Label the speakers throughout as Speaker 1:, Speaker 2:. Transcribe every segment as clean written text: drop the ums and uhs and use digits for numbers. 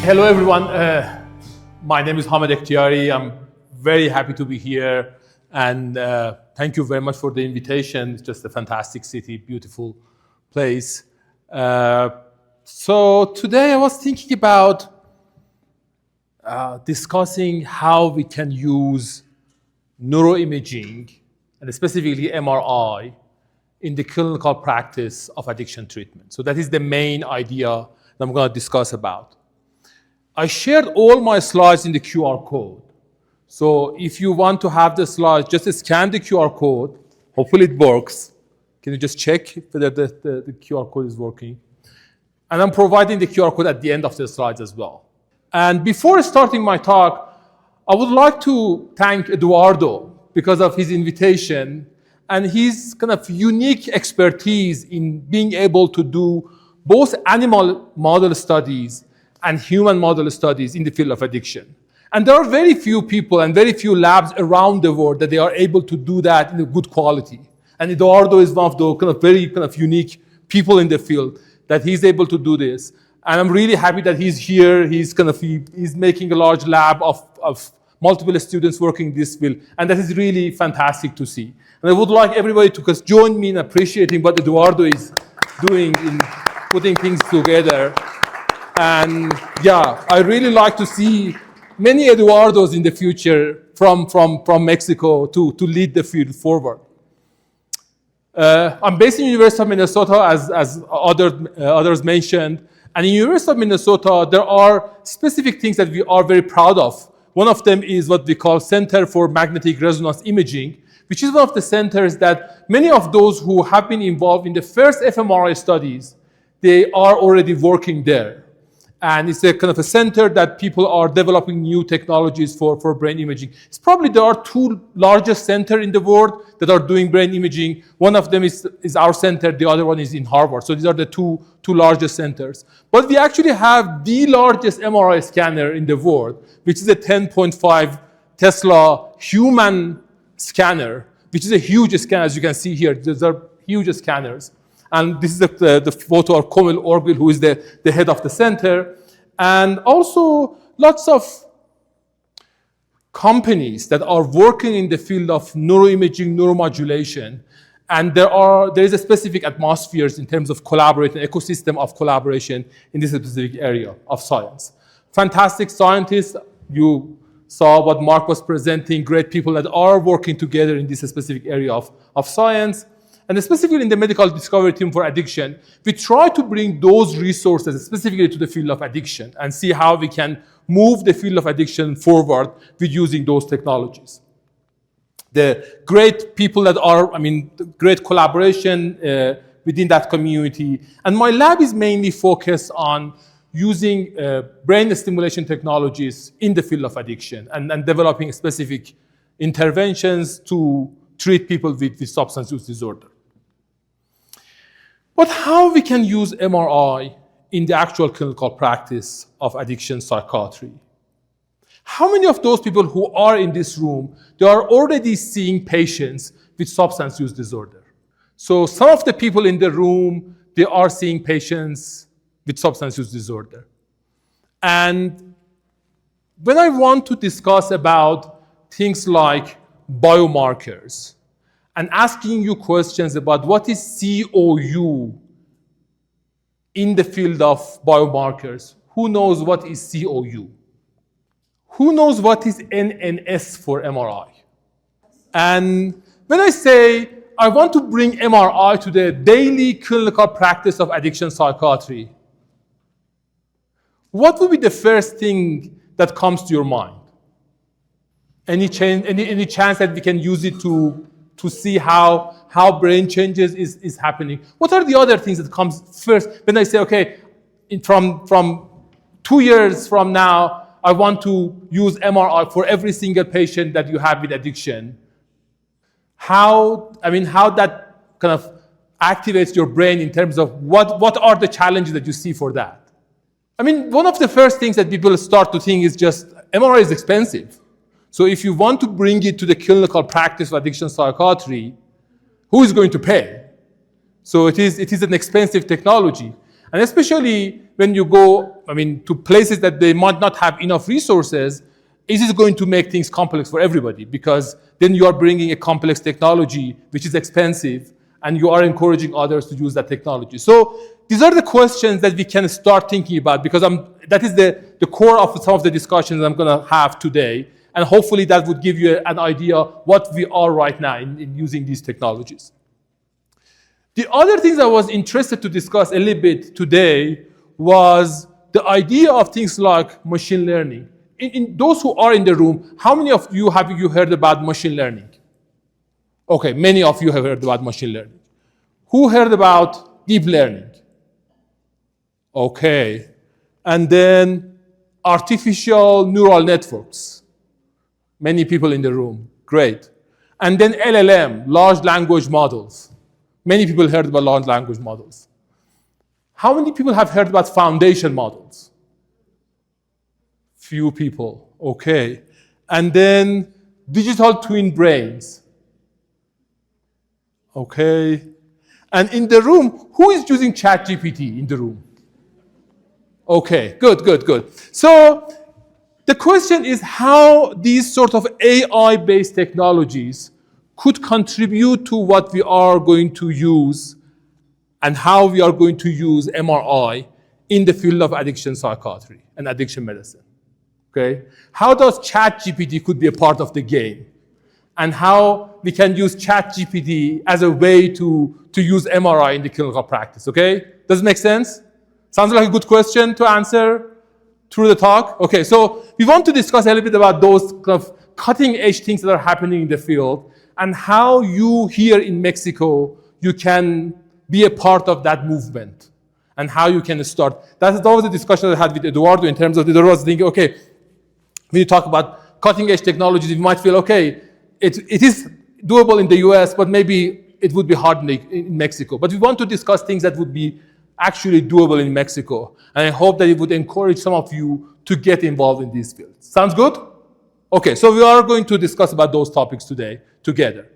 Speaker 1: Hello, everyone. My name is Hamid Ektiari. I'm very happy to be here, and thank you very much for the invitation. It's just a fantastic city, beautiful place. So today I was thinking about discussing how we can use neuroimaging, and specifically MRI, in the clinical practice of addiction treatment. So that is the main idea that I'm going to discuss about. I shared all my slides in the QR code. So if you want to have the slides, just scan the QR code. Hopefully it works. Can you just check whether the QR code is working? And I'm providing the QR code at the end of the slides as well. And before starting my talk, I would like to thank Eduardo because of his invitation and his kind of unique expertise in being able to do both animal model studies and human model studies in the field of addiction. And there are very few people and very few labs around the world that they are able to do that in a good quality. And Eduardo is one of the very unique people in the field that he's able to do this. And I'm really happy that he's here. He's making a large lab of multiple students working in this field. And that is really fantastic to see. And I would like everybody to just join me in appreciating what Eduardo is doing in putting things together. And yeah, I really like to see many Eduardos in the future from Mexico to lead the field forward. I'm based in the University of Minnesota, as others mentioned. And in the University of Minnesota, there are specific things that we are very proud of. One of them is what we call Center for Magnetic Resonance Imaging, which is one of the centers that many of those who have been involved in the first fMRI studies, they are already working there. And it's a kind of a center that people are developing new technologies for brain imaging. It's probably there are two largest centers in the world that are doing brain imaging. One of them is our center, the other one is in Harvard. So these are the two largest centers. But we actually have the largest MRI scanner in the world, which is a 10.5 Tesla human scanner, which is a huge scanner, as you can see here. These are huge scanners. And this is the photo of Komil Orgil, who is the head of the center. And also lots of companies that are working in the field of neuroimaging, neuromodulation. And there is a specific atmospheres in terms of collaborating, ecosystem of collaboration in this specific area of science. Fantastic scientists. You saw what Mark was presenting, great people that are working together in this specific area of science. And specifically in the medical discovery team for addiction, we try to bring those resources specifically to the field of addiction and see how we can move the field of addiction forward with using those technologies. The great people that are, great collaboration within that community. And my lab is mainly focused on using brain stimulation technologies in the field of addiction and developing specific interventions to treat people with substance use disorder. But how we can use MRI in the actual clinical practice of addiction psychiatry? How many of those people who are in this room, they are already seeing patients with substance use disorder? So some of the people in the room, they are seeing patients with substance use disorder. And when I want to discuss about things like biomarkers, and asking you questions about what is COU in the field of biomarkers. Who knows what is COU? Who knows what is NNS for MRI? And when I say I want to bring MRI to the daily clinical practice of addiction psychiatry, what would be the first thing that comes to your mind? Any chance that we can use it to see how brain changes is happening? What are the other things that comes first when I say, okay, from 2 years from now, I want to use MRI for every single patient that you have with addiction? How that kind of activates your brain in terms of what are the challenges that you see for that? One of the first things that people start to think is just MRI is expensive. So if you want to bring it to the clinical practice of addiction psychiatry, who is going to pay? So it is an expensive technology. And especially when you go, to places that they might not have enough resources, it is going to make things complex for everybody, because then you are bringing a complex technology which is expensive, and you are encouraging others to use that technology. So these are the questions that we can start thinking about, because that is the core of some of the discussions I'm going to have today. And hopefully that would give you an idea what we are right now in using these technologies. The other things I was interested to discuss a little bit today was the idea of things like machine learning. In those who are in the room, how many of you have you heard about machine learning? Okay, many of you have heard about machine learning. Who heard about deep learning? Okay. And then artificial neural networks. Many people in the room. Great. And then LLM, large language models. Many people heard about large language models. How many people have heard about foundation models? Few people. Okay. And then digital twin brains. Okay. And in the room, who is using ChatGPT in the room? Okay, good. So the question is how these sort of AI-based technologies could contribute to what we are going to use and how we are going to use MRI in the field of addiction psychiatry and addiction medicine. Okay? How does ChatGPT could be a part of the game? And how we can use ChatGPT as a way to use MRI in the clinical practice, okay? Does it make sense? Sounds like a good question to answer through the talk? Okay, so we want to discuss a little bit about those kind of cutting-edge things that are happening in the field and how you here in Mexico, you can be a part of that movement and how you can start. That was the discussion I had with Eduardo in terms of Eduardo was thinking, okay, when you talk about cutting-edge technologies, you might feel, okay, it is doable in the US, but maybe it would be hard in Mexico. But we want to discuss things that would be actually doable in Mexico. And I hope that it would encourage some of you to get involved in these fields. Sounds good? Okay, so we are going to discuss about those topics today together.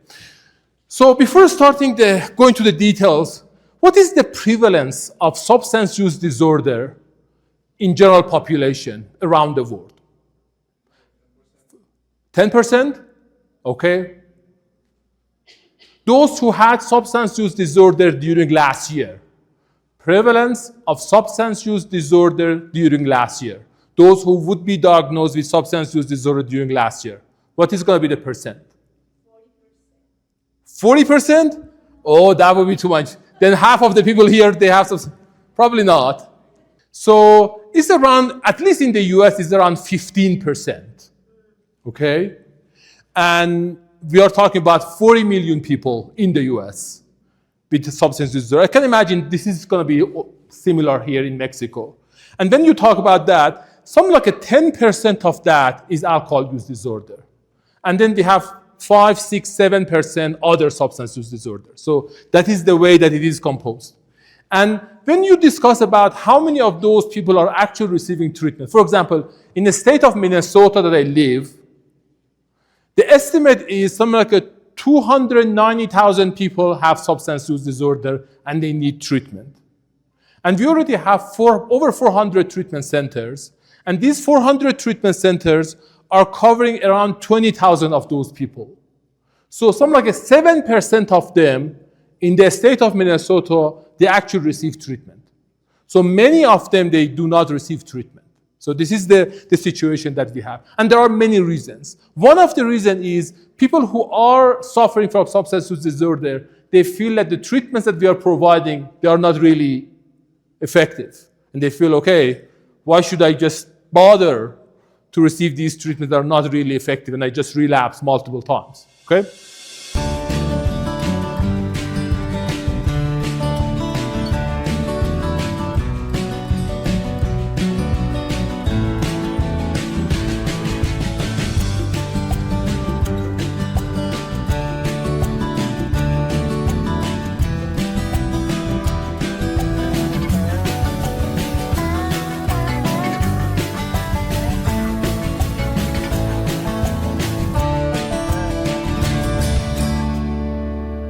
Speaker 1: So before starting going to the details, what is the prevalence of substance use disorder in general population around the world? 10%? Okay. Those who had substance use disorder during last year. Prevalence of substance use disorder during last year. Those who would be diagnosed with substance use disorder during last year. What is going to be the percent? 40%? Oh, that would be too much. Then half of the people here, they have substance. Probably not. So it's around, at least in the US, it's around 15%. Okay? And we are talking about 40 million people in the US with substance use disorder. I can imagine this is going to be similar here in Mexico. And when you talk about that, something like a 10% of that is alcohol use disorder. And then we have 5, 6, 7% other substance use disorder. So that is the way that it is composed. And when you discuss about how many of those people are actually receiving treatment, for example, in the state of Minnesota that I live, the estimate is something like 290,000 people have substance use disorder and they need treatment. And we already have over 400 treatment centers. And these 400 treatment centers are covering around 20,000 of those people. So something like 7% of them in the state of Minnesota, they actually receive treatment. So many of them, they do not receive treatment. So this is the situation that we have. And there are many reasons. One of the reasons is people who are suffering from substance use disorder, they feel that the treatments that we are providing, they are not really effective. And they feel, okay, why should I just bother to receive these treatments that are not really effective and I just relapse multiple times, okay?